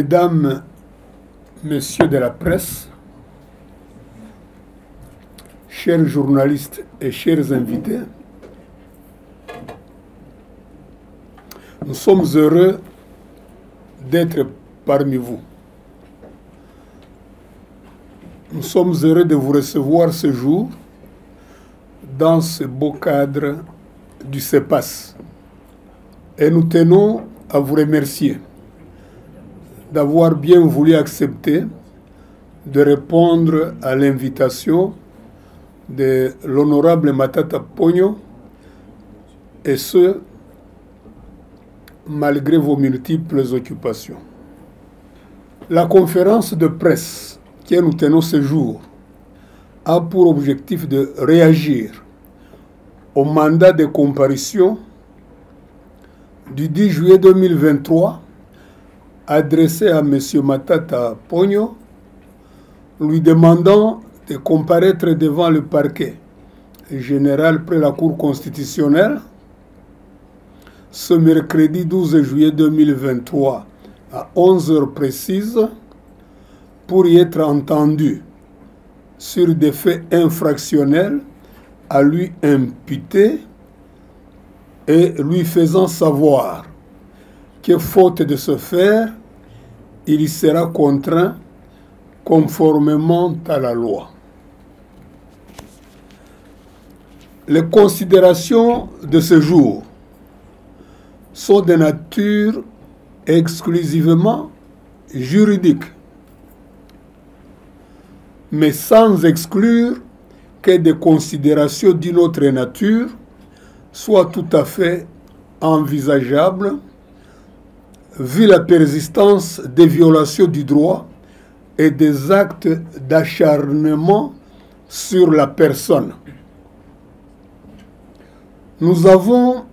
Mesdames, Messieurs de la presse, chers journalistes et chers invités, nous sommes heureux d'être parmi vous. Nous sommes heureux de vous recevoir ce jour dans ce beau cadre du CEPAS. Et nous tenons à vous remercier d'avoir bien voulu accepter de répondre à l'invitation de l'honorable Matata Ponyo, et ce, malgré vos multiples occupations. La conférence de presse que nous tenons ce jour a pour objectif de réagir au mandat de comparution du 10 juillet 2023 adressé à M. Matata Ponyo, lui demandant de comparaître devant le parquet général près la Cour constitutionnelle ce mercredi 12 juillet 2023 à 11 heures précises pour y être entendu sur des faits infractionnels à lui imputés et lui faisant savoir que faute de ce faire, il y sera contraint conformément à la loi. Les considérations de ce jour sont de nature exclusivement juridique, mais sans exclure que des considérations d'une autre nature soient tout à fait envisageables vu la persistance des violations du droit et des actes d'acharnement sur la personne. Nous avons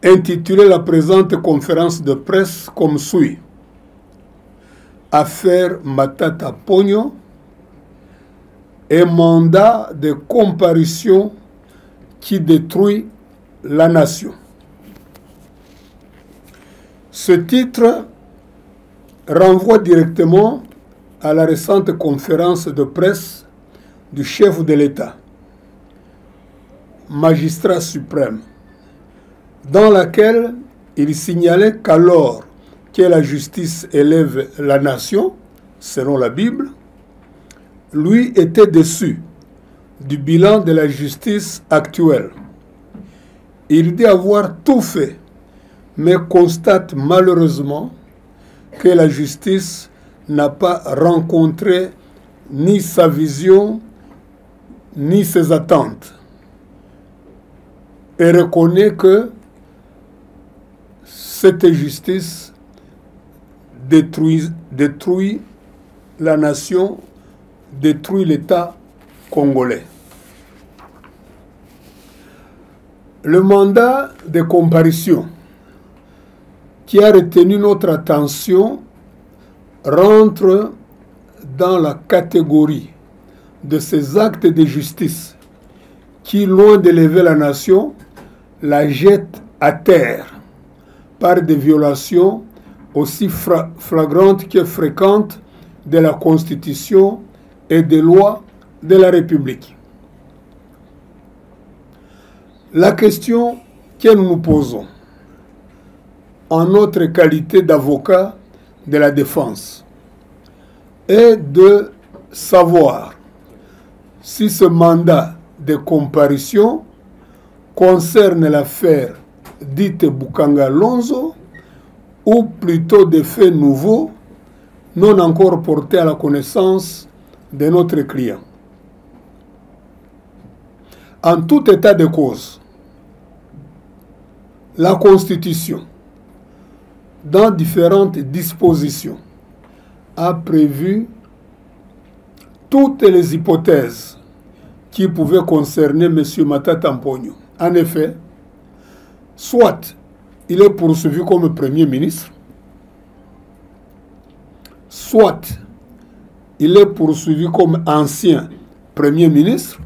intitulé la présente conférence de presse comme suit: Affaire Matata Ponyo, un mandat de comparution qui détruit la nation. Ce titre renvoie directement à la récente conférence de presse du chef de l'État, magistrat suprême, dans laquelle il signalait qu'alors que la justice élève la nation, selon la Bible, lui était déçu du bilan de la justice actuelle. Il dit avoir tout fait, mais constate malheureusement que la justice n'a pas rencontré ni sa vision, ni ses attentes, et reconnaît que cette justice détruit la nation, détruit l'État congolais. Le mandat de comparution qui a retenu notre attention rentre dans la catégorie de ces actes de justice qui, loin d'élever la nation, la jettent à terre par des violations aussi flagrantes que fréquentes de la Constitution et des lois de la République. La question que nous nous posons, en notre qualité d'avocat de la défense, est de savoir si ce mandat de comparution concerne l'affaire dite Bukanga Lonzo ou plutôt des faits nouveaux non encore portés à la connaissance de notre client. En tout état de cause, la Constitution, dans différentes dispositions, a prévu toutes les hypothèses qui pouvaient concerner M. Matata Mponyo. En effet, soit il est poursuivi comme Premier ministre, soit il est poursuivi comme ancien Premier ministre,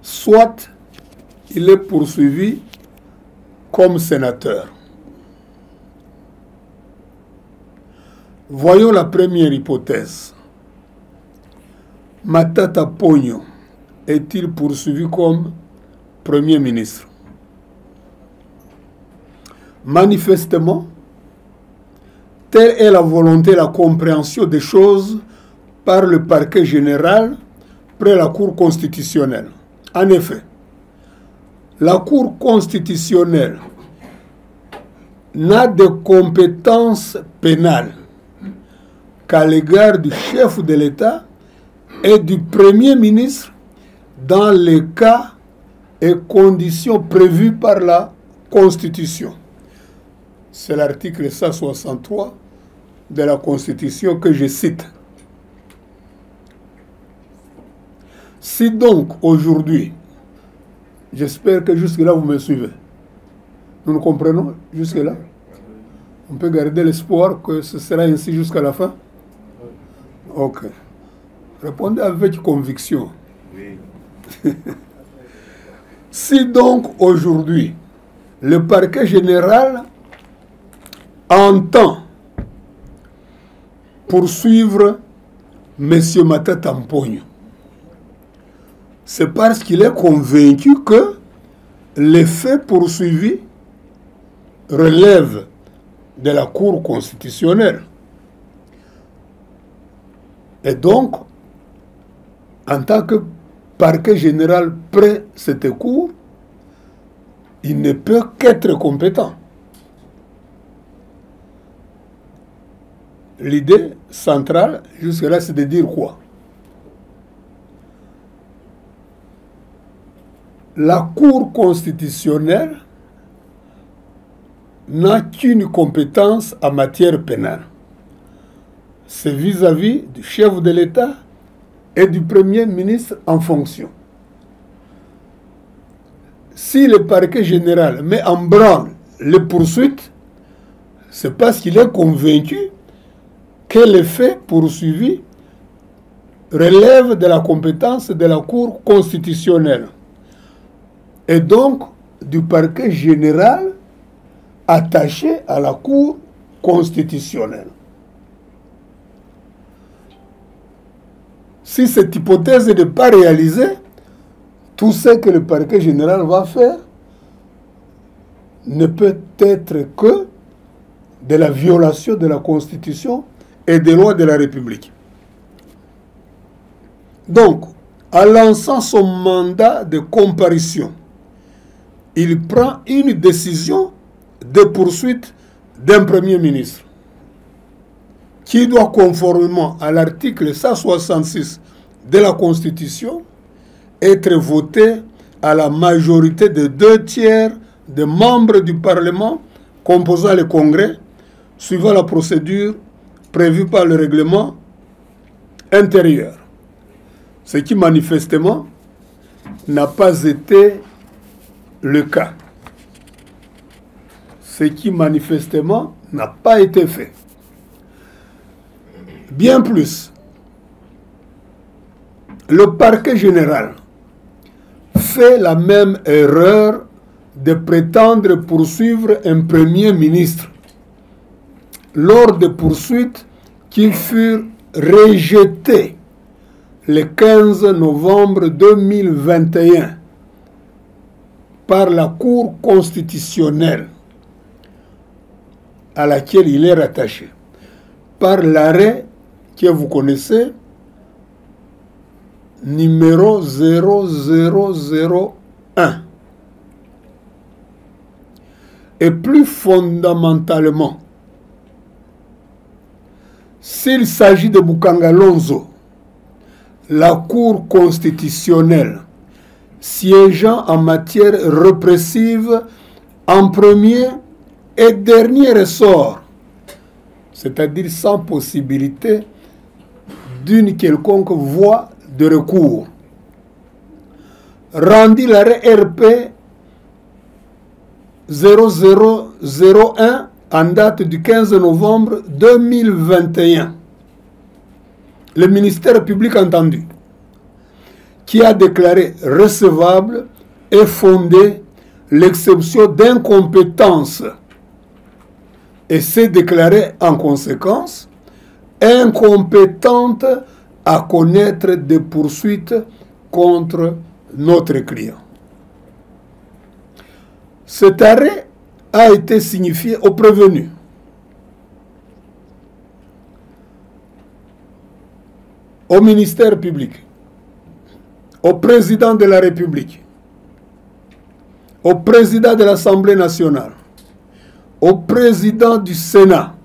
soit il est poursuivi comme sénateur. Voyons la première hypothèse. Matata Mponyo est-il poursuivi comme Premier ministre? Manifestement, telle est la volonté et la compréhension des choses par le parquet général près la Cour constitutionnelle. En effet, la Cour constitutionnelle n'a de compétences pénales qu'à l'égard du chef de l'État et du Premier ministre dans les cas et conditions prévus par la Constitution. C'est l'article 163 de la Constitution que je cite. Si donc aujourd'hui, j'espère que jusque-là vous me suivez, nous nous comprenons jusque-là, on peut garder l'espoir que ce sera ainsi jusqu'à la fin? Ok. Répondez avec conviction. Oui. Si donc aujourd'hui, le parquet général entend poursuivre M. Matata Mponyo, c'est parce qu'il est convaincu que les faits poursuivis relèvent de la Cour constitutionnelle. Et donc, en tant que parquet général près cette cour, il ne peut qu'être compétent. L'idée centrale, jusque-là, c'est de dire quoi? La Cour constitutionnelle n'a qu'une compétence en matière pénale. C'est vis-à-vis du chef de l'État et du Premier ministre en fonction. Si le parquet général met en branle les poursuites, c'est parce qu'il est convaincu que les faits poursuivis relèvent de la compétence de la Cour constitutionnelle et donc du parquet général attaché à la Cour constitutionnelle. Si cette hypothèse n'est pas réalisée, tout ce que le parquet général va faire ne peut être que de la violation de la Constitution et des lois de la République. Donc, en lançant son mandat de comparution, il prend une décision de poursuite d'un Premier ministre qui doit, conformément à l'article 166 de la Constitution, être voté à la majorité de 2/3 des membres du Parlement composant le Congrès, suivant la procédure prévue par le règlement intérieur. Ce qui manifestement n'a pas été le cas. Ce qui manifestement n'a pas été fait. Bien plus, le parquet général fait la même erreur de prétendre poursuivre un Premier ministre lors de poursuites qui furent rejetées le 15 novembre 2021 par la Cour constitutionnelle à laquelle il est rattaché, par l'arrêt que vous connaissez, numéro 0001. Et plus fondamentalement, s'il s'agit de Bukanga Lonzo, la Cour constitutionnelle siégeant en matière répressive en premier et dernier ressort, c'est-à-dire sans possibilité d'une quelconque voie de recours, rendit l'arrêt RP 0001 en date du 15 novembre 2021. Le ministère public entendu, qui a déclaré recevable et fondé l'exception d'incompétence et s'est déclaré en conséquence incompétente à connaître des poursuites contre notre client. Cet arrêt a été signifié au prévenu, au ministère public, au président de la République, au président de l'Assemblée nationale, au président du Sénat,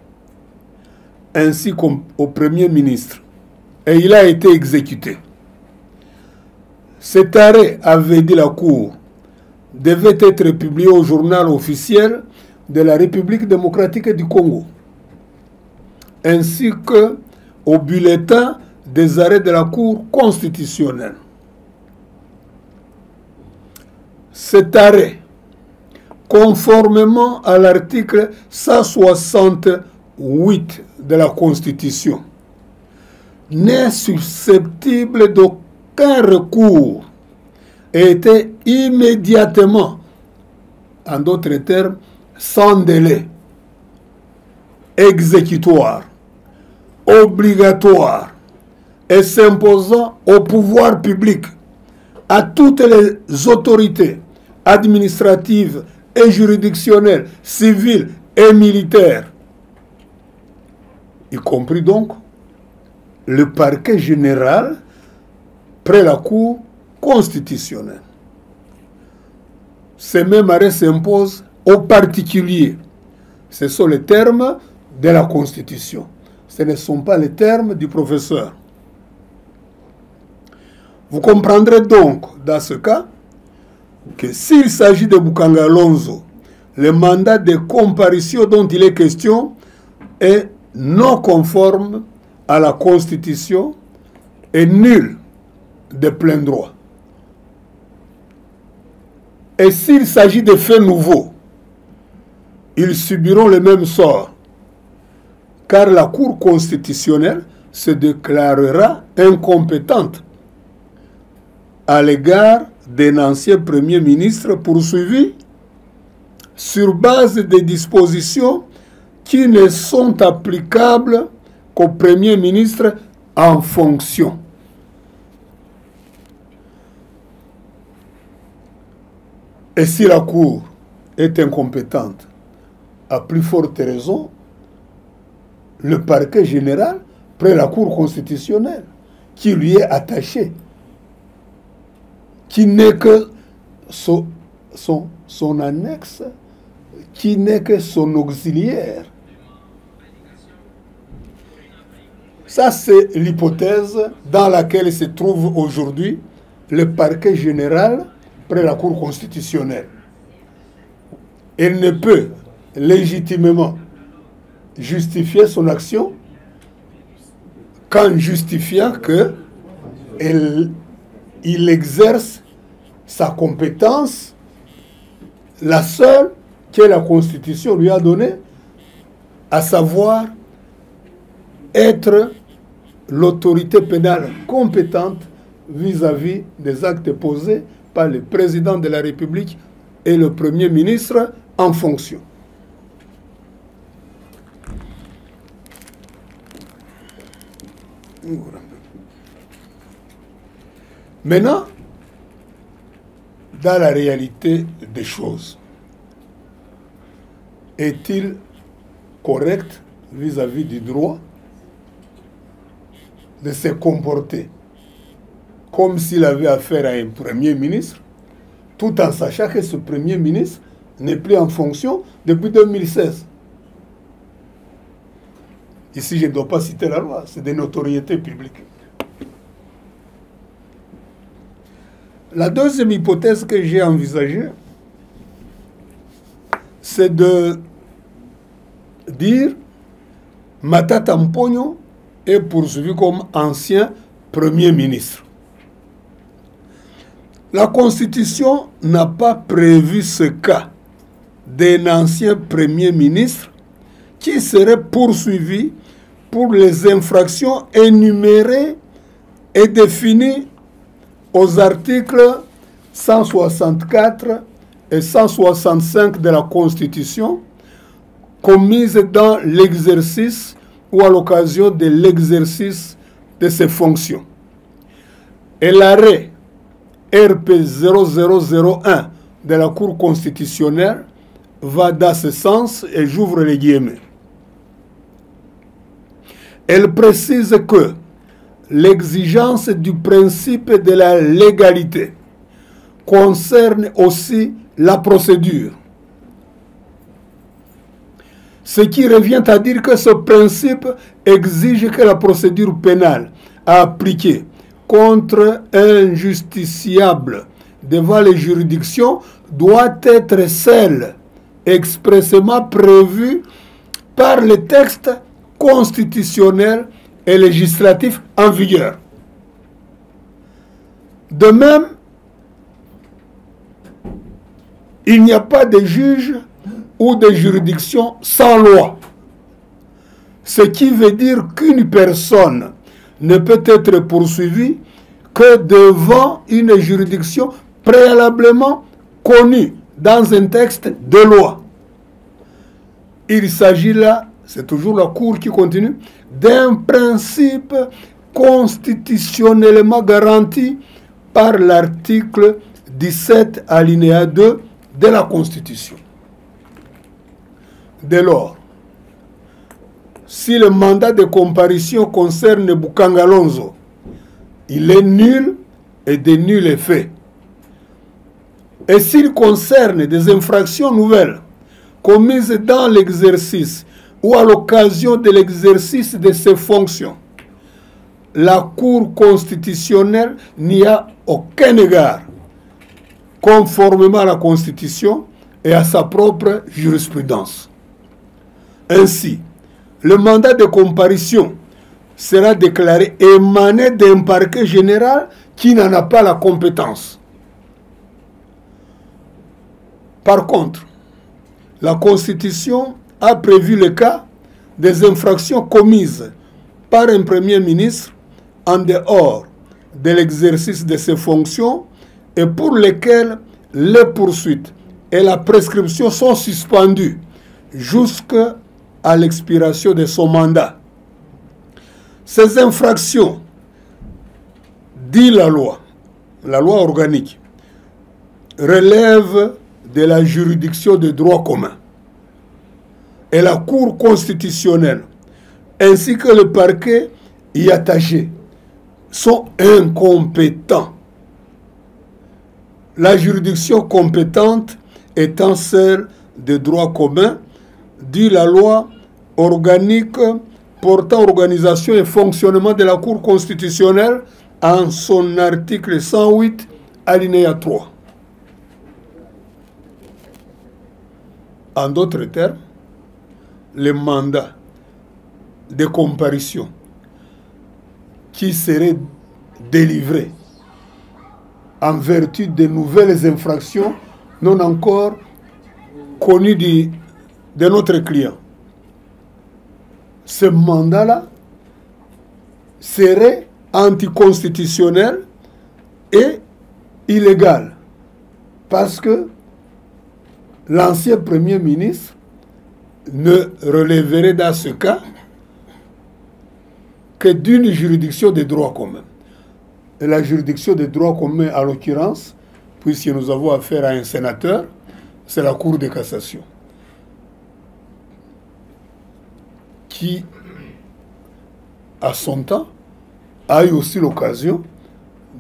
ainsi qu'au Premier ministre. Et il a été exécuté. Cet arrêt, avait dit la Cour, devait être publié au journal officiel de la République démocratique du Congo, ainsi qu'au bulletin des arrêts de la Cour constitutionnelle. Cet arrêt, conformément à l'article 168 de la Constitution, n'est susceptible d'aucun recours et était immédiatement, en d'autres termes, sans délai, exécutoire, obligatoire et s'imposant au pouvoir public, à toutes les autorités administratives et juridictionnelles, civiles et militaires, y compris donc le parquet général près la Cour constitutionnelle. Ces mêmes arrêts s'imposent aux particuliers. Ce sont les termes de la Constitution. Ce ne sont pas les termes du professeur. Vous comprendrez donc, dans ce cas, que s'il s'agit de Bukanga Lonzo, le mandat de comparution dont il est question est non conforme à la Constitution et nul de plein droit. Et s'il s'agit de faits nouveaux, ils subiront le même sort, car la Cour constitutionnelle se déclarera incompétente à l'égard d'un ancien Premier ministre poursuivi sur base des dispositions qui ne sont applicables qu'au Premier ministre en fonction. Et si la Cour est incompétente, à plus forte raison, le parquet général près la Cour constitutionnelle, qui lui est attaché, qui n'est que son annexe, qui n'est que son auxiliaire. Ça, c'est l'hypothèse dans laquelle se trouve aujourd'hui le parquet général près la Cour constitutionnelle. Il ne peut légitimement justifier son action qu'en justifiant qu'il exerce sa compétence, la seule que la Constitution lui a donnée, à savoir être l'autorité pénale compétente vis-à-vis des actes posés par le président de la République et le Premier ministre en fonction. Maintenant, dans la réalité des choses, est-il correct vis-à-vis du droit de se comporter comme s'il avait affaire à un Premier ministre, tout en sachant que ce Premier ministre n'est plus en fonction depuis 2016. Ici, je ne dois pas citer la loi, c'est des notoriétés publiques. La deuxième hypothèse que j'ai envisagée, c'est de dire Matata Mponyo est poursuivi comme ancien Premier ministre. La Constitution n'a pas prévu ce cas d'un ancien Premier ministre qui serait poursuivi pour les infractions énumérées et définies aux articles 164 et 165 de la Constitution commises dans l'exercice ou à l'occasion de l'exercice de ses fonctions. Et l'arrêt RP 0001 de la Cour constitutionnelle va dans ce sens et j'ouvre les guillemets. Elle précise que l'exigence du principe de la légalité concerne aussi la procédure. Ce qui revient à dire que ce principe exige que la procédure pénale à appliquer contre un justiciable devant les juridictions doit être celle expressément prévue par les textes constitutionnels et législatifs en vigueur. De même, il n'y a pas de juge ou de juridiction sans loi. Ce qui veut dire qu'une personne ne peut être poursuivie que devant une juridiction préalablement connue dans un texte de loi. Il s'agit là, c'est toujours la Cour qui continue, d'un principe constitutionnellement garanti par l'article 17 alinéa 2 de la Constitution. Dès lors, si le mandat de comparution concerne Boukangalonzo, il est nul et de nul effet. Et s'il concerne des infractions nouvelles commises dans l'exercice ou à l'occasion de l'exercice de ses fonctions, la Cour constitutionnelle n'y a aucun égard, conformément à la Constitution et à sa propre jurisprudence. Ainsi, le mandat de comparution sera déclaré émané d'un parquet général qui n'en a pas la compétence. Par contre, la Constitution a prévu le cas des infractions commises par un Premier ministre en dehors de l'exercice de ses fonctions et pour lesquelles les poursuites et la prescription sont suspendues jusqu'à l'expiration de son mandat. Ces infractions, dit la loi organique, relèvent de la juridiction de droit commun. Et la Cour constitutionnelle, ainsi que le parquet y attaché, sont incompétents. La juridiction compétente étant celle de droit commun, dit la loi organique portant organisation et fonctionnement de la Cour constitutionnelle en son article 108, alinéa 3. En d'autres termes, le mandat de comparution qui serait délivré en vertu de nouvelles infractions non encore connues de notre client. Ce mandat-là serait anticonstitutionnel et illégal parce que l'ancien Premier ministre ne relèverait dans ce cas que d'une juridiction de droit commun. Et la juridiction de droit commun, en l'occurrence, puisque nous avons affaire à un sénateur, c'est la Cour de cassation, qui, à son temps, a eu aussi l'occasion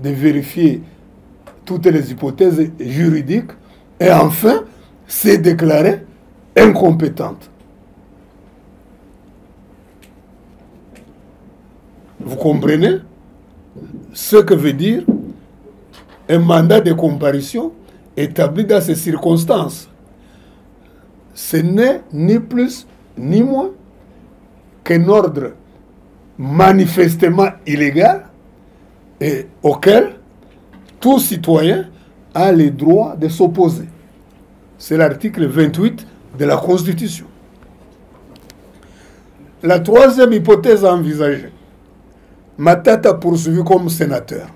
de vérifier toutes les hypothèses juridiques et enfin s'est déclarée incompétente. Vous comprenez ce que veut dire un mandat de comparution établi dans ces circonstances? Ce n'est ni plus ni moins qu'un ordre manifestement illégal et auquel tout citoyen a le droit de s'opposer. C'est l'article 28 de la Constitution. La troisième hypothèse envisagée, Matata poursuivi comme sénateur.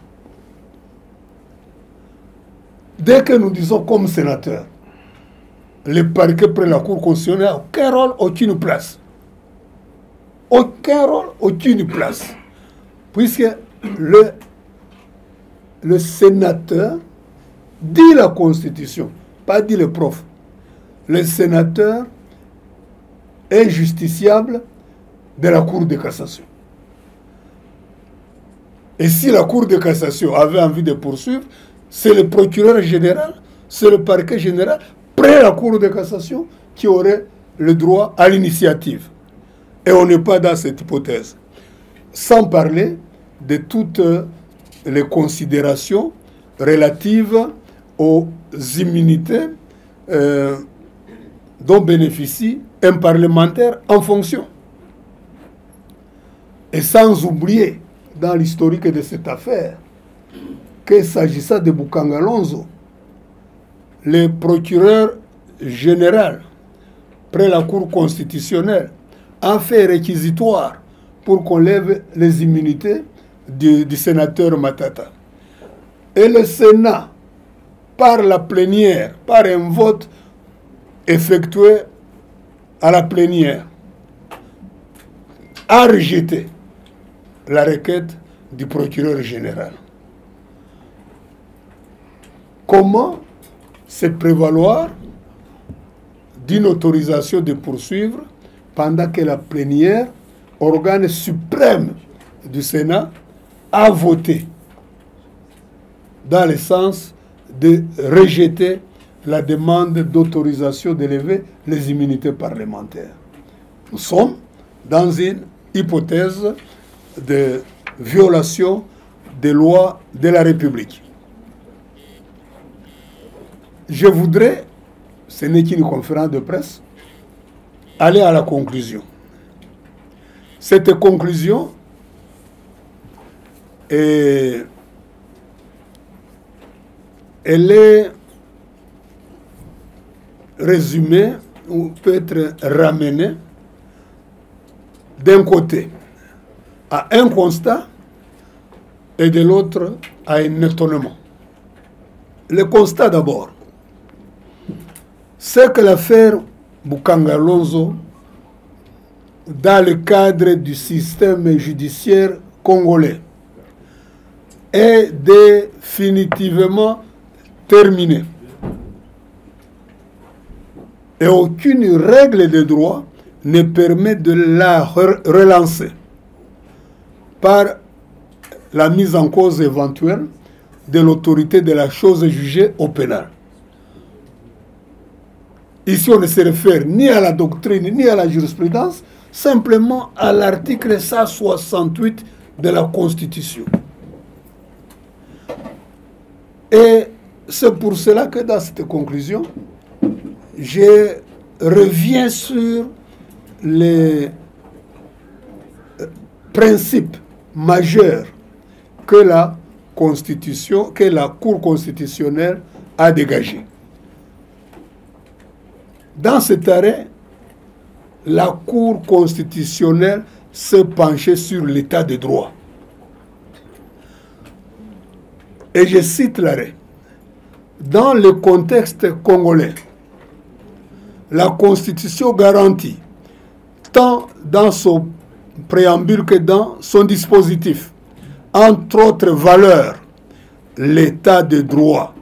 Dès que nous disons comme sénateur, le parquet près la Cour constitutionnelle n'a aucun rôle, aucune place. Aucun rôle, aucune place. Puisque le sénateur dit la Constitution, pas dit le prof. Le sénateur est justiciable de la Cour de cassation. Et si la Cour de cassation avait envie de poursuivre, c'est le procureur général, c'est le parquet général, près la Cour de cassation, qui aurait le droit à l'initiative. Et on n'est pas dans cette hypothèse. Sans parler de toutes les considérations relatives aux immunités dont bénéficie un parlementaire en fonction. Et sans oublier, dans l'historique de cette affaire, qu'il s'agissant de Bukanga Lonzo, le procureur général, près la Cour constitutionnelle, a fait réquisitoire pour qu'on lève les immunités du sénateur Matata. Et le Sénat, par la plénière, par un vote effectué à la plénière, a rejeté la requête du procureur général. Comment se prévaloir d'une autorisation de poursuivre pendant que la plénière, organe suprême du Sénat, a voté dans le sens de rejeter la demande d'autorisation d'élever les immunités parlementaires? Nous sommes dans une hypothèse de violation des lois de la République. Je voudrais, ce n'est qu'une conférence de presse, aller à la conclusion. Cette conclusion elle est résumée ou peut être ramenée d'un côté à un constat et de l'autre à un étonnement. Le constat d'abord, c'est que l'affaire Bukanga Lonzo, dans le cadre du système judiciaire congolais, est définitivement terminée. Et aucune règle de droit ne permet de la relancer par la mise en cause éventuelle de l'autorité de la chose jugée au pénal. Ici, on ne se réfère ni à la doctrine, ni à la jurisprudence, simplement à l'article 168 de la Constitution. Et c'est pour cela que dans cette conclusion, je reviens sur les principes majeurs que la Constitution, que la Cour constitutionnelle a dégagés. Dans cet arrêt, la Cour constitutionnelle s'est penchée sur l'état de droit. Et je cite l'arrêt. Dans le contexte congolais, la Constitution garantit, tant dans son préambule que dans son dispositif, entre autres valeurs, l'état de droit,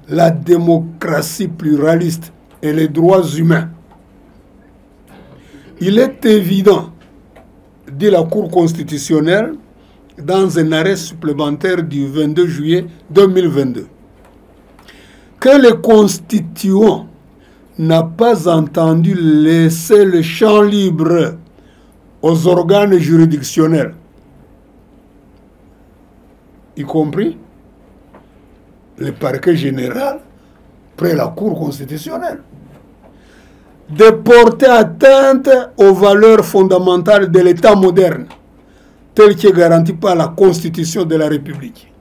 la démocratie pluraliste et les droits humains. Il est évident, dit la Cour constitutionnelle, dans un arrêt supplémentaire du 22 juillet 2022, que les constituants n'a pas entendu laisser le champ libre aux organes juridictionnels, y compris le parquet général près la Cour constitutionnelle, de porter atteinte aux valeurs fondamentales de l'État moderne, telles que garanties par la Constitution de la République.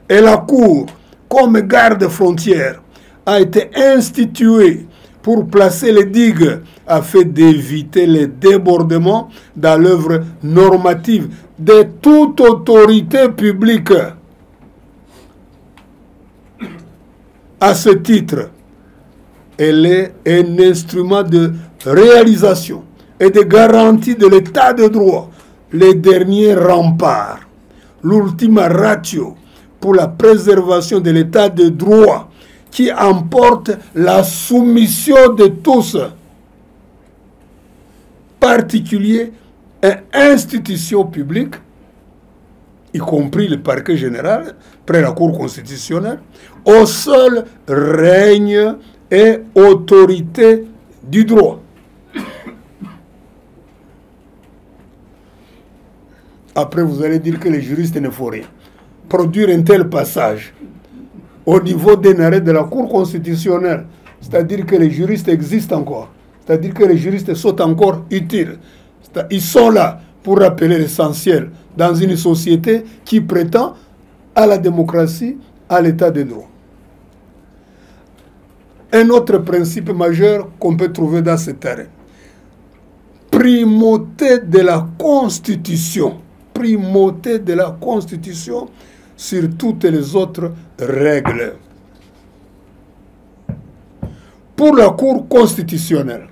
Et la Cour, comme garde-frontière, a été instituée pour placer les digues afin d'éviter les débordements dans l'œuvre normative de toute autorité publique. À ce titre, elle est un instrument de réalisation et de garantie de l'état de droit, le dernier rempart, l'ultima ratio pour la préservation de l'état de droit qui emporte la soumission de tous, particuliers et institutions publiques, y compris le parquet général, près la Cour constitutionnelle, au seul règne et autorité du droit. Après, vous allez dire que les juristes ne font rien. Produire un tel passage au niveau d'un arrêt de la Cour constitutionnelle, c'est-à-dire que les juristes existent encore, c'est-à-dire que les juristes sont encore utiles. Ils sont là pour rappeler l'essentiel dans une société qui prétend à la démocratie, à l'état de droit. Un autre principe majeur qu'on peut trouver dans cet arrêt: primauté de la Constitution. Primauté de la Constitution sur toutes les autres règles. Pour la Cour constitutionnelle,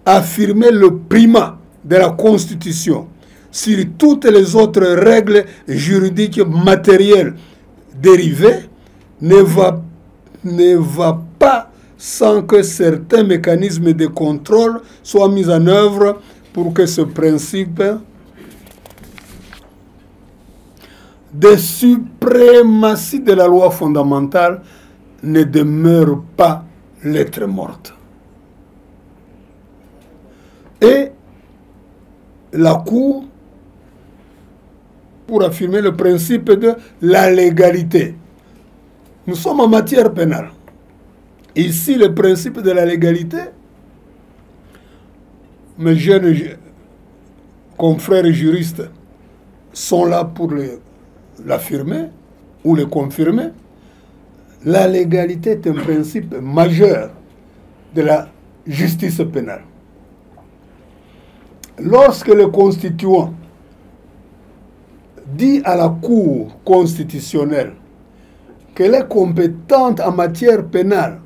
affirmer le primat de la Constitution sur toutes les autres règles juridiques matérielles dérivées ne va pas sans que certains mécanismes de contrôle soient mis en œuvre pour que ce principe de suprématie de la loi fondamentale ne demeure pas lettre morte. Et la Cour, pour affirmer le principe de la légalité. Nous sommes en matière pénale. Ici, le principe de la légalité, mes jeunes confrères juristes sont là pour l'affirmer ou le confirmer. La légalité est un principe majeur de la justice pénale. Lorsque le constituant dit à la Cour constitutionnelle qu'elle est compétente en matière pénale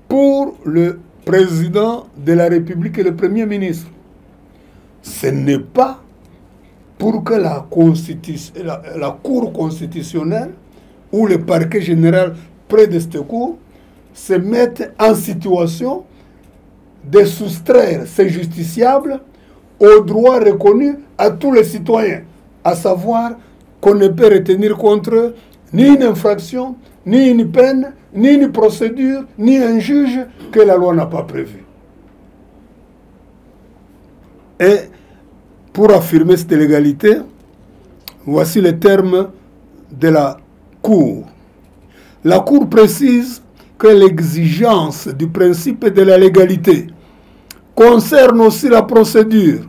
pour le président de la République et le Premier ministre, ce n'est pas pour que la Cour constitutionnelle ou le parquet général près de cette Cour se mettent en situation de soustraire ces justiciables aux droits reconnus à tous les citoyens, à savoir qu'on ne peut retenir contre eux ni une infraction, ni une peine, ni une procédure, ni un juge que la loi n'a pas prévu. Et pour affirmer cette légalité, voici les termes de la Cour. La Cour précise que l'exigence du principe de la légalité concerne aussi la procédure,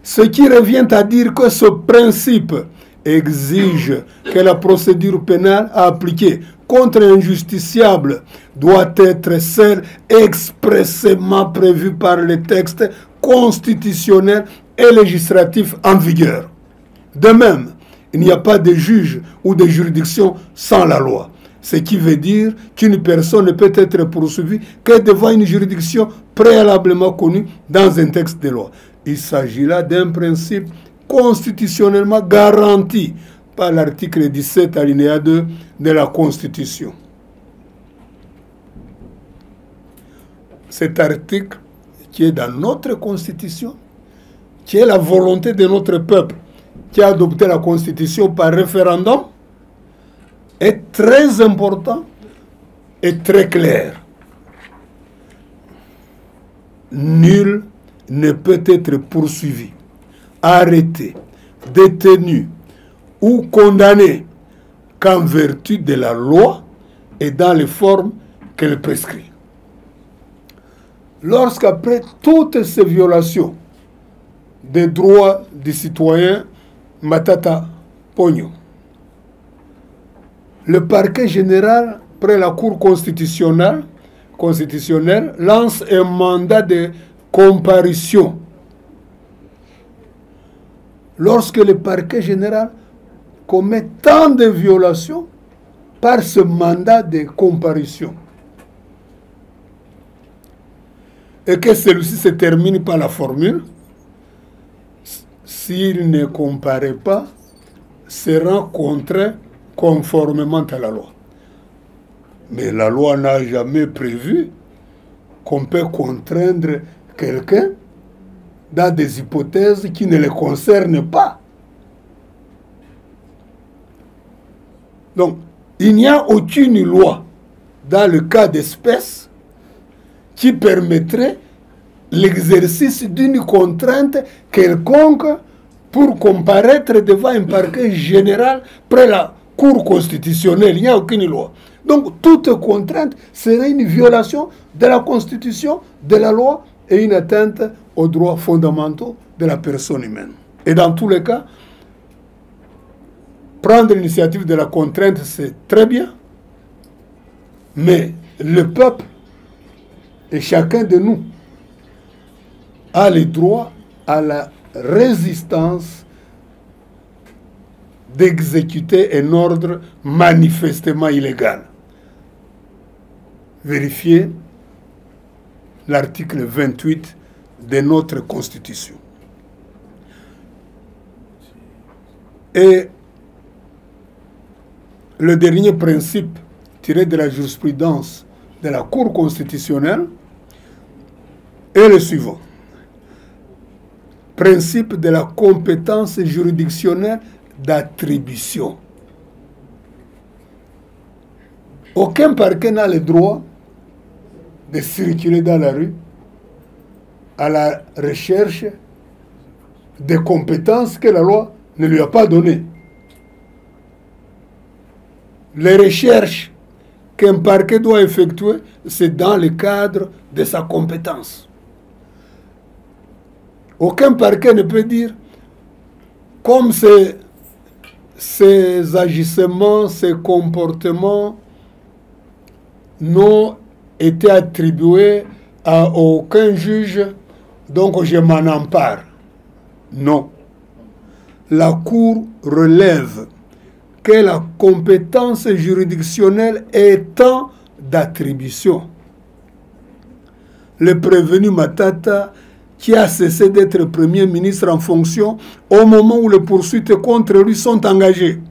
ce qui revient à dire que ce principe exige que la procédure pénale à appliquer contre un justiciable doit être celle expressément prévue par les textes constitutionnels et législatifs en vigueur. De même, il n'y a pas de juge ou de juridiction sans la loi, ce qui veut dire qu'une personne ne peut être poursuivie que devant une juridiction préalablement connue dans un texte de loi. Il s'agit là d'un principe constitutionnellement garanti par l'article 17 alinéa 2 de la Constitution. Cet article qui est dans notre Constitution, qui est la volonté de notre peuple, qui a adopté la Constitution par référendum, est très important est très claire. Nul ne peut être poursuivi, arrêté, détenu ou condamné qu'en vertu de la loi et dans les formes qu'elle prescrit. Lorsqu'après toutes ces violations des droits des citoyens, Matata Pogno, le parquet général, près la Cour constitutionnelle, lance un mandat de comparution. Lorsque le parquet général commet tant de violations par ce mandat de comparution, et que celui-ci se termine par la formule, s'il ne comparaît pas, sera contraint conformément à la loi. Mais la loi n'a jamais prévu qu'on peut contraindre quelqu'un dans des hypothèses qui ne le concernent pas. Donc, il n'y a aucune loi dans le cas d'espèce qui permettrait l'exercice d'une contrainte quelconque pour comparaître devant un parquet général près la Cour constitutionnelle. Il n'y a aucune loi. Donc, toute contrainte serait une violation de la Constitution, de la loi et une atteinte aux droits fondamentaux de la personne humaine. Et dans tous les cas, prendre l'initiative de la contrainte, c'est très bien, mais le peuple et chacun de nous a le droit à la résistance d'exécuter un ordre manifestement illégal. Vérifiez l'article 28 de notre Constitution. Et le dernier principe tiré de la jurisprudence de la Cour constitutionnelle est le suivant. Principe de la compétence juridictionnelle d'attribution. Aucun parquet n'a le droit de circuler dans la rue à la recherche des compétences que la loi ne lui a pas données. Les recherches qu'un parquet doit effectuer, c'est dans le cadre de sa compétence. Aucun parquet ne peut dire, comme ces agissements, ces comportements n'ont été attribués à aucun juge, donc je m'en empare. Non. La Cour relève que la compétence juridictionnelle étant d'attribution. Le prévenu Matata, qui a cessé d'être Premier ministre en fonction au moment où les poursuites contre lui sont engagées,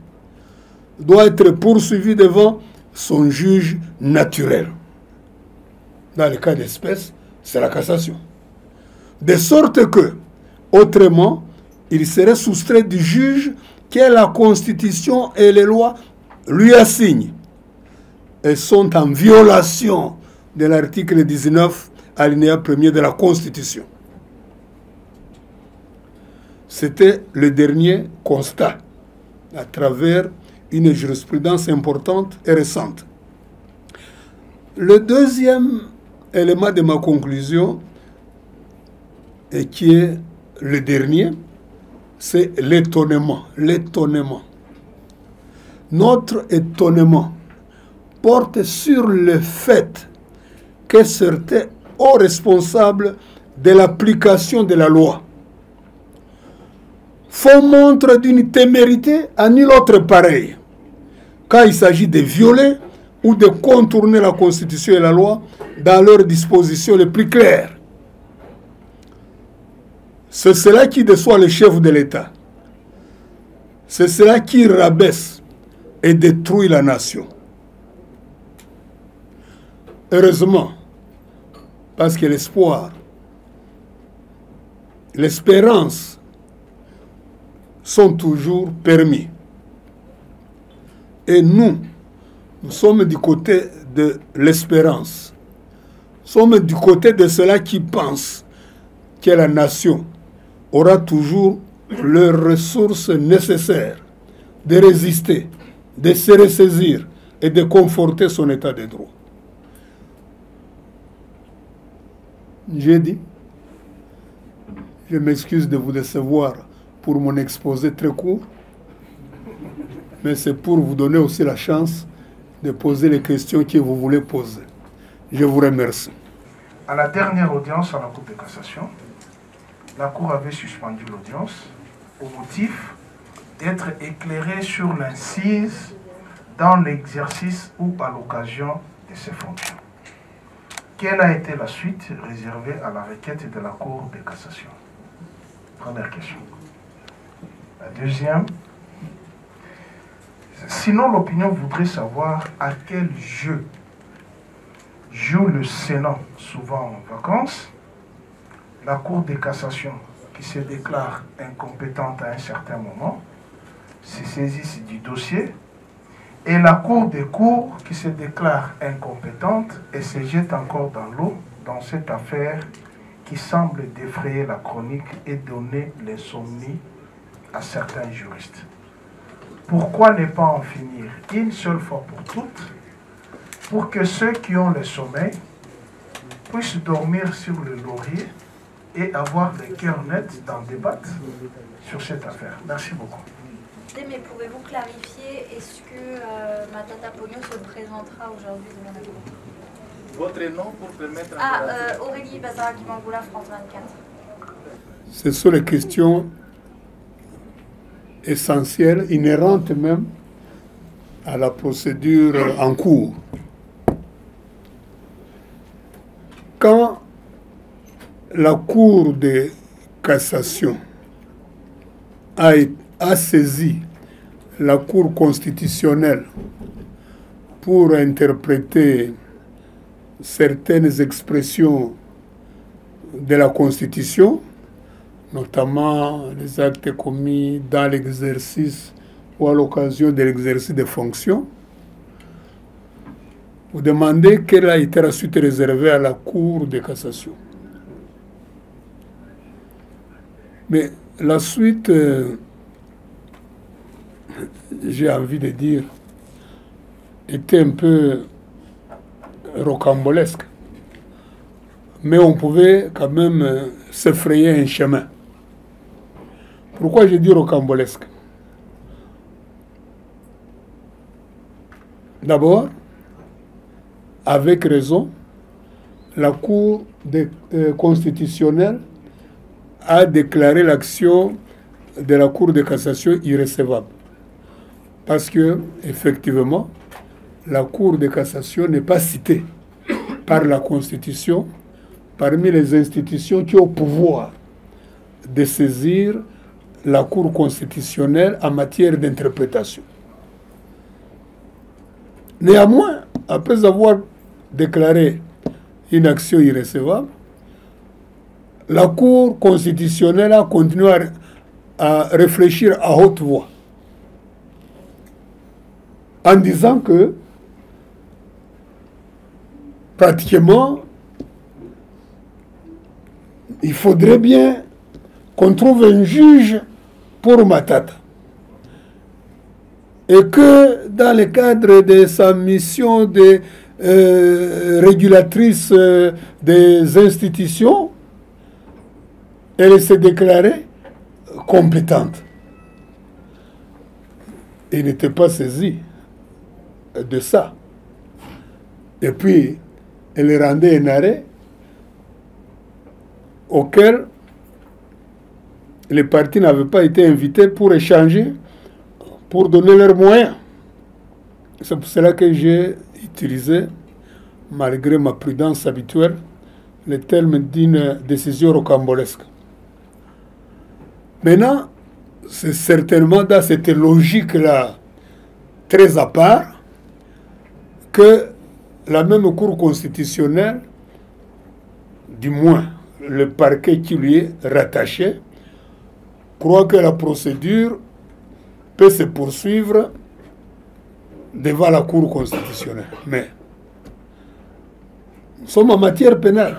doit être poursuivi devant son juge naturel. Dans le cas d'espèce, c'est la cassation. De sorte que, autrement, il serait soustrait du juge que la Constitution et les lois lui assignent et sont en violation de l'article 19, alinéa 1er de la Constitution. C'était le dernier constat à travers une jurisprudence importante et récente. Le deuxième élément de ma conclusion, et qui est le dernier, c'est l'étonnement. L'étonnement. Notre étonnement porte sur le fait que certains hauts responsables de l'application de la loi font montre d'une témérité à nul autre pareil, quand il s'agit de violer ou de contourner la Constitution et la loi dans leurs dispositions les plus claires. C'est cela qui déçoit le chef de l'État. C'est cela qui rabaisse et détruit la nation. Heureusement, parce que l'espoir, l'espérance sont toujours permis. Et nous Nous sommes du côté de l'espérance. Nous sommes du côté de ceux-là qui pensent que la nation aura toujours les ressources nécessaires de résister, de se ressaisir et de conforter son état de droit. J'ai dit, je m'excuse de vous décevoir pour mon exposé très court, mais c'est pour vous donner aussi la chance de poser les questions que vous voulez poser. Je vous remercie. À la dernière audience à la Cour de cassation, la Cour avait suspendu l'audience au motif d'être éclairée sur l'incise dans l'exercice ou à l'occasion de ses fonctions. Quelle a été la suite réservée à la requête de la Cour de cassation? Première question. La deuxième, sinon l'opinion voudrait savoir à quel jeu joue le Sénat, souvent en vacances, la Cour de cassation qui se déclare incompétente à un certain moment, se saisisse du dossier, et la Cour des cours qui se déclare incompétente et se jette encore dans l'eau dans cette affaire qui semble défrayer la chronique et donner l'insomnie à certains juristes. Pourquoi ne pas en finir une seule fois pour toutes, pour que ceux qui ont le sommeil puissent dormir sur le laurier et avoir le cœur net d'en débattre sur cette affaire? Merci beaucoup. Mais pouvez-vous clarifier, est-ce que Matata Pogno se présentera aujourd'hui devant la Cour? Votre nom pour permettre... Aurélie Bazaraki-Mangoula, France 24. Ce sont les questions essentielles, inhérentes même à la procédure en cours. Quand la Cour de cassation a saisi la Cour constitutionnelle pour interpréter certaines expressions de la Constitution, notamment les actes commis dans l'exercice ou à l'occasion de l'exercice des fonctions, vous demandez quelle a été la suite réservée à la Cour de cassation. Mais la suite, j'ai envie de dire, était un peu rocambolesque. Mais on pouvait quand même s'effrayer un chemin. Pourquoi je dis rocambolesque? D'abord, avec raison, la Cour constitutionnelle a déclaré l'action de la Cour de cassation irrecevable. Parce que, effectivement, la Cour de cassation n'est pas citée par la Constitution parmi les institutions qui ont le pouvoir de saisir la Cour constitutionnelle en matière d'interprétation. Néanmoins, après avoir déclaré une action irrecevable, la Cour constitutionnelle a continué à réfléchir à haute voix en disant que pratiquement il faudrait bien qu'on trouve un juge pour Matata et que dans le cadre de sa mission de régulatrice des institutions, elle s'est déclarée compétente. Il n'était pas saisi de ça. Et puis, elle rendait un arrêt auquel les partis n'avaient pas été invités pour échanger, pour donner leurs moyens. C'est pour cela que j'ai utilisé, malgré ma prudence habituelle, le terme d'une décision rocambolesque. Maintenant, c'est certainement dans cette logique-là, très à part, que la même Cour constitutionnelle, du moins le parquet qui lui est rattaché, croit que la procédure peut se poursuivre devant la Cour constitutionnelle. Mais nous sommes en matière pénale.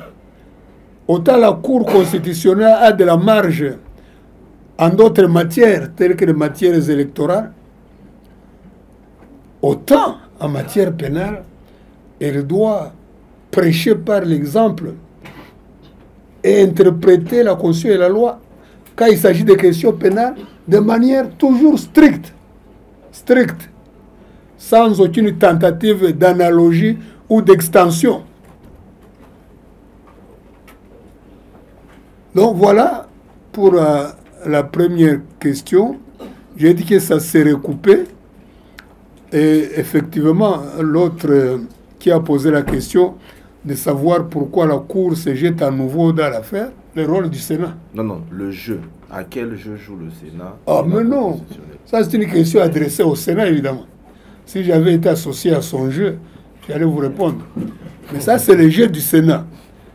Autant la Cour constitutionnelle a de la marge en d'autres matières, telles que les matières électorales, autant en matière pénale, elle doit prêcher par l'exemple et interpréter la Constitution et la loi quand il s'agit de questions pénales de manière toujours stricte, sans aucune tentative d'analogie ou d'extension. Donc voilà pour la première question. J'ai dit que ça s'est recoupé. Et effectivement, l'autre qui a posé la question de savoir pourquoi la Cour se jette à nouveau dans l'affaire, le rôle du Sénat. Non, le jeu. À quel jeu joue le Sénat? Ah, mais non. Ça, c'est une question adressée au Sénat, évidemment. Si j'avais été associé à son jeu, j'allais vous répondre. Mais ça, c'est le jeu du Sénat.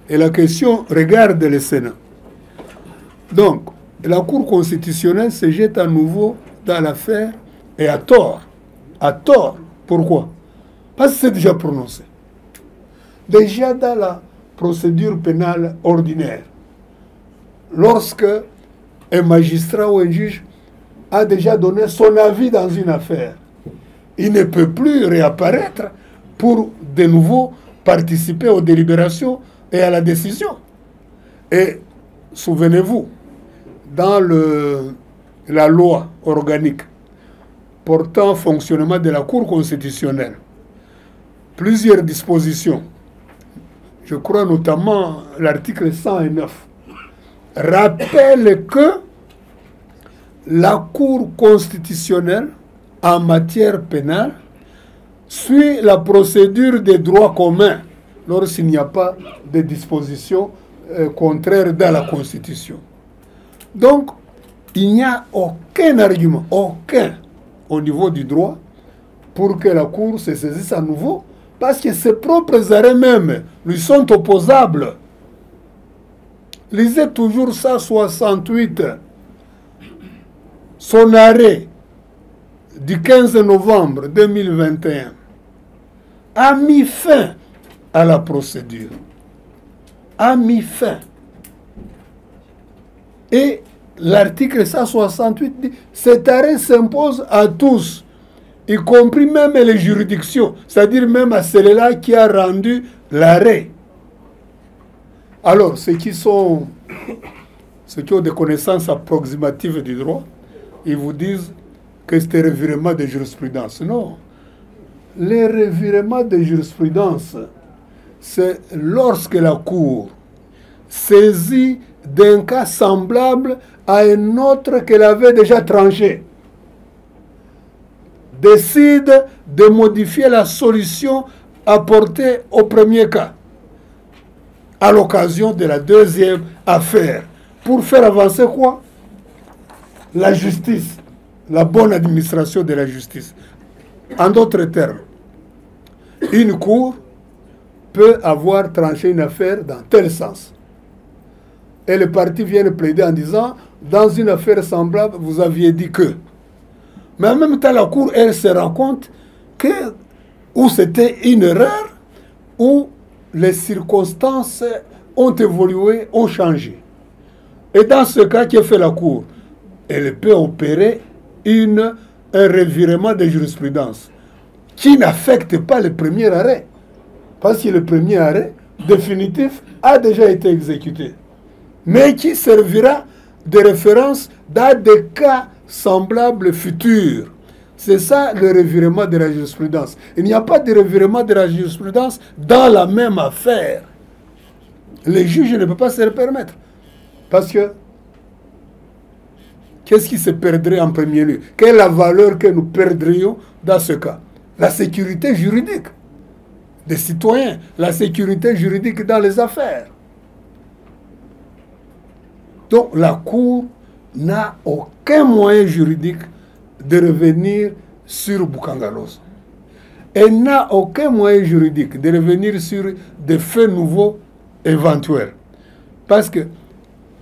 Et la question regarde le Sénat. Donc, la Cour constitutionnelle se jette à nouveau dans l'affaire et à tort. À tort. Pourquoi? Parce que c'est déjà prononcé. Déjà dans la procédure pénale ordinaire, lorsque un magistrat ou un juge a déjà donné son avis dans une affaire, il ne peut plus réapparaître pour de nouveau participer aux délibérations et à la décision. Et souvenez-vous, dans la loi organique portant fonctionnement de la Cour constitutionnelle, plusieurs dispositions, je crois notamment l'article 109, rappelle que la Cour constitutionnelle en matière pénale suit la procédure des droits communs lorsqu'il n'y a pas de dispositions contraires dans la Constitution. Donc, il n'y a aucun argument, aucun, au niveau du droit, pour que la Cour se saisisse à nouveau, parce que ses propres arrêts même lui sont opposables. Lisez toujours ça, 68. Son arrêt du 15 novembre 2021 a mis fin à la procédure. A mis fin. Et l'article 168 dit, cet arrêt s'impose à tous, y compris même les juridictions, c'est-à-dire même à celle-là qui a rendu l'arrêt. Alors, ceux qui ont des connaissances approximatives du droit, ils vous disent que c'est un revirement de jurisprudence. Non. Les revirements de jurisprudence, c'est lorsque la Cour saisit d'un cas semblable à un autre qu'elle avait déjà tranché, décide de modifier la solution apportée au premier cas, à l'occasion de la deuxième affaire, pour faire avancer quoi? La justice, la bonne administration de la justice. En d'autres termes, une cour peut avoir tranché une affaire dans tel sens. Et les parties viennent plaider en disant, dans une affaire semblable, vous aviez dit que. Mais en même temps, la cour, elle se rend compte que, ou c'était une erreur, ou les circonstances ont évolué, ont changé. Et dans ce cas, qui fait la cour? Elle peut opérer un revirement de jurisprudence qui n'affecte pas le premier arrêt. Parce que le premier arrêt définitif a déjà été exécuté, mais qui servira de référence dans des cas semblables futurs. C'est ça le revirement de la jurisprudence. Il n'y a pas de revirement de la jurisprudence dans la même affaire. Les juges ne peuvent pas se le permettre. Parce que, qu'est-ce qui se perdrait en premier lieu? Quelle est la valeur que nous perdrions dans ce cas? La sécurité juridique des citoyens, la sécurité juridique dans les affaires. Donc la Cour n'a aucun moyen juridique de revenir sur Boukangalos. Elle n'a aucun moyen juridique de revenir sur des faits nouveaux éventuels. Parce que,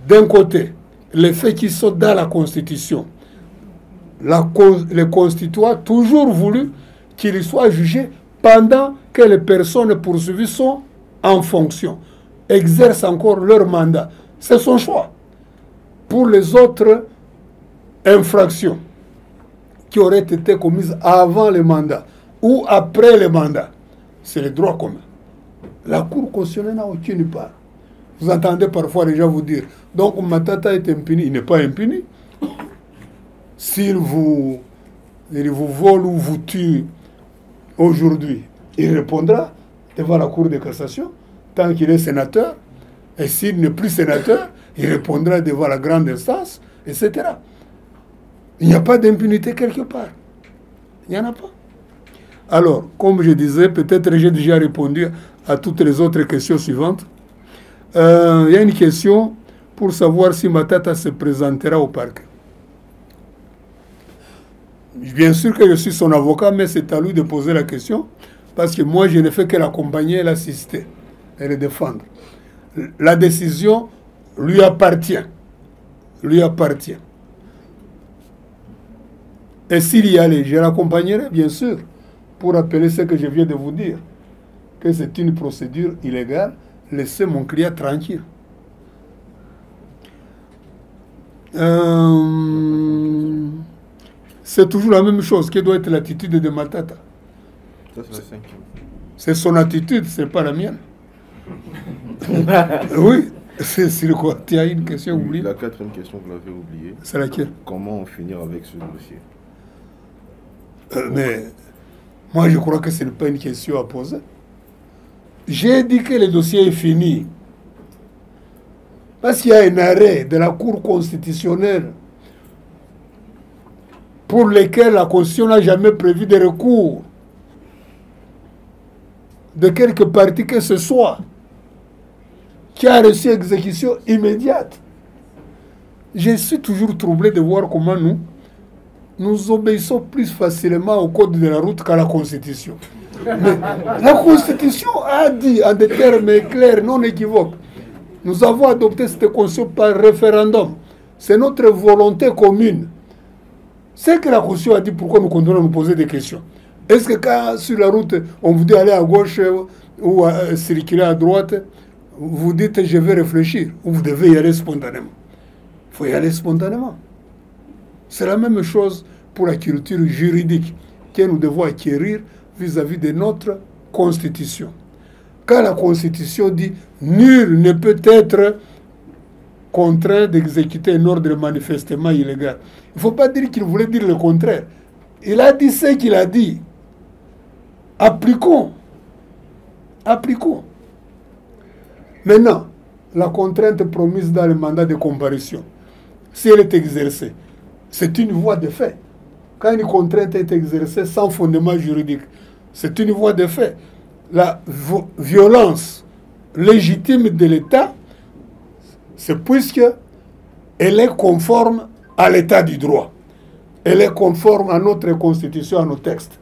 d'un côté, les faits qui sont dans la Constitution, les constituants ont toujours voulu qu'ils soient jugés pendant que les personnes poursuivies sont en fonction, exercent encore leur mandat. C'est son choix. Pour les autres infractions qui auraient été commises avant le mandat ou après le mandat, c'est le droit commun. La Cour constitutionnelle n'a aucune part. Vous entendez parfois les gens vous dire, donc Matata est impuni. Il n'est pas impuni. S'il vous vole ou vous tue aujourd'hui, il répondra devant la Cour de cassation tant qu'il est sénateur. Et s'il n'est plus sénateur, il répondra devant la grande instance, etc. Il n'y a pas d'impunité quelque part. Il n'y en a pas. Alors, comme je disais, peut-être j'ai déjà répondu à toutes les autres questions suivantes. Il y a une question pour savoir si Matata se présentera au parquet. Bien sûr que je suis son avocat, mais c'est à lui de poser la question, parce que moi, je ne fais que l'accompagner et l'assister et le défendre. La décision lui appartient. Lui appartient. Et s'il y allait, je l'accompagnerai, bien sûr, pour rappeler ce que je viens de vous dire, que c'est une procédure illégale. Laissez mon client tranquille. C'est toujours la même chose. Quelle doit être l'attitude de Matata? C'est son attitude, c'est pas la mienne. Oui, c'est sur quoi? Tu as une question oubliée? La quatrième question, vous l'avez oubliée. C'est laquelle? Comment en finir avec ce dossier? Mais moi, je crois que ce n'est pas une question à poser. J'ai dit que le dossier est fini. Parce qu'il y a un arrêt de la Cour constitutionnelle pour lequel la Constitution n'a jamais prévu de recours de quelque partie que ce soit, qui a reçu exécution immédiate. Je suis toujours troublé de voir comment nous obéissons plus facilement au code de la route qu'à la Constitution. Mais la Constitution a dit en des termes clairs, non équivoques, nous avons adopté cette Constitution par référendum. C'est notre volonté commune. C'est que la Constitution a dit, pourquoi nous continuons à nous poser des questions? Est-ce que quand sur la route, on vous dit aller à gauche ou circuler à droite, vous dites je vais réfléchir, ou vous devez y aller spontanément? Il faut y aller spontanément. C'est la même chose pour la culture juridique que nous devons acquérir vis-à-vis de notre Constitution. Quand la Constitution dit « Nul ne peut être contraint d'exécuter un ordre manifestement illégal », il ne faut pas dire qu'il voulait dire le contraire. Il a dit ce qu'il a dit. Appliquons. Appliquons. Maintenant, la contrainte promise dans le mandat de comparution, si elle est exercée, c'est une voie de fait. Quand une contrainte est exercée sans fondement juridique, c'est une voie de fait. La violence légitime de l'État, c'est puisque elle est conforme à l'état du droit. Elle est conforme à notre Constitution, à nos textes.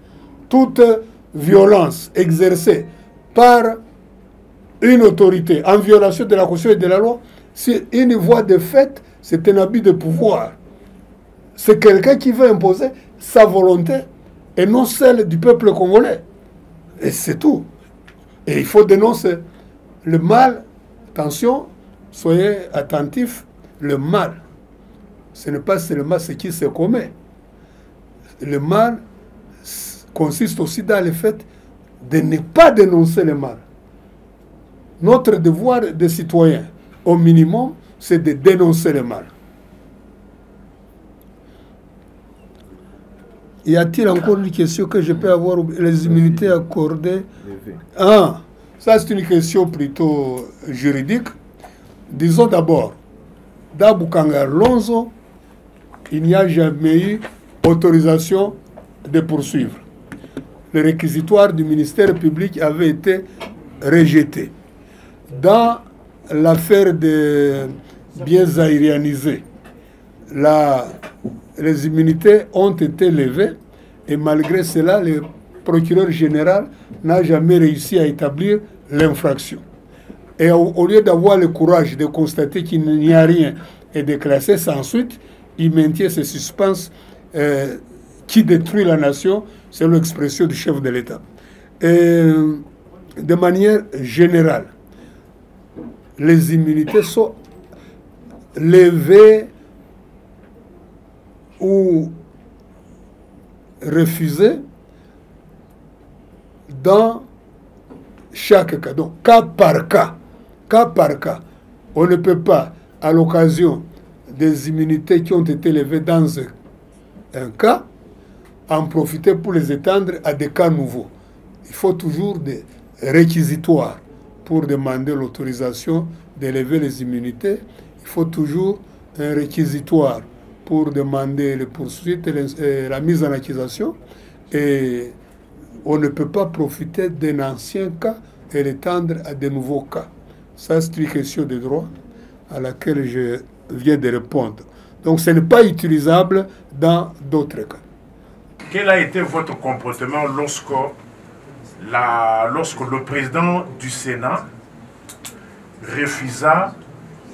Toute violence exercée par une autorité en violation de la Constitution et de la loi, c'est une voie de fait, c'est un abus de pouvoir. C'est quelqu'un qui veut imposer sa volonté et non celle du peuple congolais. Et c'est tout. Et il faut dénoncer le mal. Attention, soyez attentifs, le mal, ce n'est pas seulement ce qui se commet. Le mal consiste aussi dans le fait de ne pas dénoncer le mal. Notre devoir de citoyen, au minimum, c'est de dénoncer le mal. Y a-t-il encore une question que je peux avoir, les immunités accordées? Ah, ça c'est une question plutôt juridique. Disons d'abord, dans Bukanga Lonzo, il n'y a jamais eu autorisation de poursuivre. Le réquisitoire du ministère public avait été rejeté. Dans l'affaire des biens aérianisés, les immunités ont été levées et malgré cela, le procureur général n'a jamais réussi à établir l'infraction. Et au lieu d'avoir le courage de constater qu'il n'y a rien et de classer ça ensuite, il maintient ce suspense qui détruit la nation, c'est l'expression du chef de l'État. Et de manière générale, les immunités sont levées ou refusées dans chaque cas. Donc, cas par cas. Cas par cas. On ne peut pas, à l'occasion des immunités qui ont été levées dans un cas, en profiter pour les étendre à des cas nouveaux. Il faut toujours des réquisitoires pour demander l'autorisation d'élever les immunités. Il faut toujours un réquisitoire pour demander les poursuites et la mise en accusation. Et on ne peut pas profiter d'un ancien cas et l'étendre à de nouveaux cas. Ça, c'est une question de droit à laquelle je viens de répondre. Donc, ce n'est pas utilisable dans d'autres cas. Quel a été votre comportement lorsque le président du Sénat refusa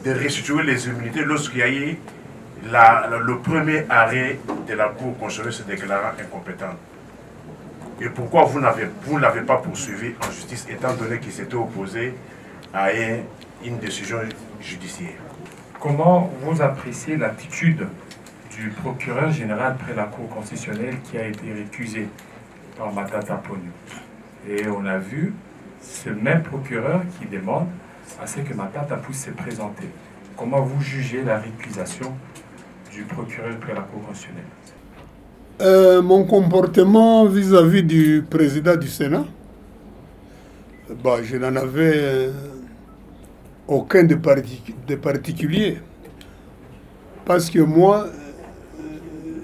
de restituer les immunités lorsqu'il y a eu le premier arrêt de la Cour constitutionnelle se déclarant incompétente? Et pourquoi vous ne l'avez pas poursuivi en justice étant donné qu'il s'était opposé à une décision judiciaire? Comment vous appréciez l'attitude du procureur général près la Cour constitutionnelle qui a été récusé par Matata Ponyo? Et on a vu ce même procureur qui demande à ce que Matata puisse se présenter. Comment vous jugez la récusation du procureur près la Cour constitutionnelle? Mon comportement vis-à-vis du président du Sénat, je n'en avais aucun de particulier. Parce que moi,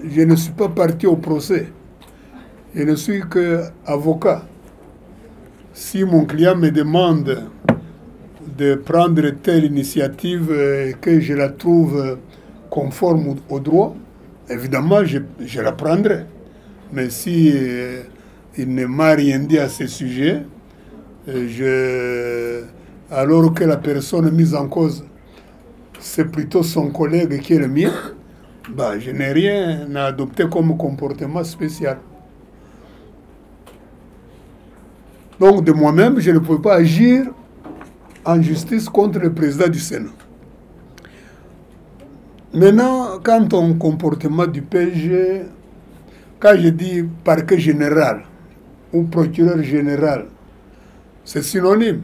je ne suis pas parti au procès. Je ne suis qu'avocat. Si mon client me demande de prendre telle initiative et que je la trouve conforme au droit, évidemment, je la prendrai. Mais si il ne m'a rien dit à ce sujet, alors que la personne mise en cause, c'est plutôt son collègue qui est le mien, je n'ai rien à adopter comme comportement spécial. Donc, de moi-même, je ne pouvais pas agir en justice contre le président du Sénat. Maintenant, quant au comportement du PG, quand je dis parquet général ou procureur général, c'est synonyme.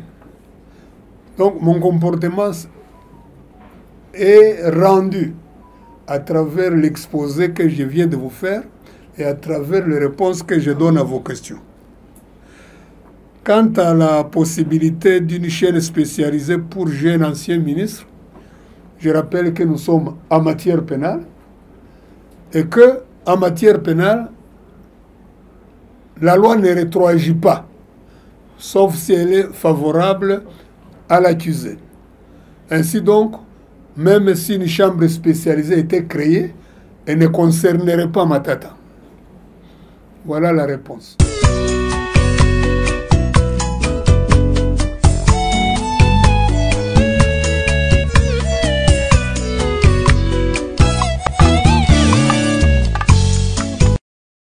Donc, mon comportement est rendu à travers l'exposé que je viens de vous faire et à travers les réponses que je donne à vos questions. Quant à la possibilité d'une chaîne spécialisée pour jeunes anciens ministres, je rappelle que nous sommes en matière pénale et que, en matière pénale, la loi ne rétroagit pas, sauf si elle est favorable à l'accusé. Ainsi donc, même si une chambre spécialisée était créée, elle ne concernerait pas Matata. Voilà la réponse.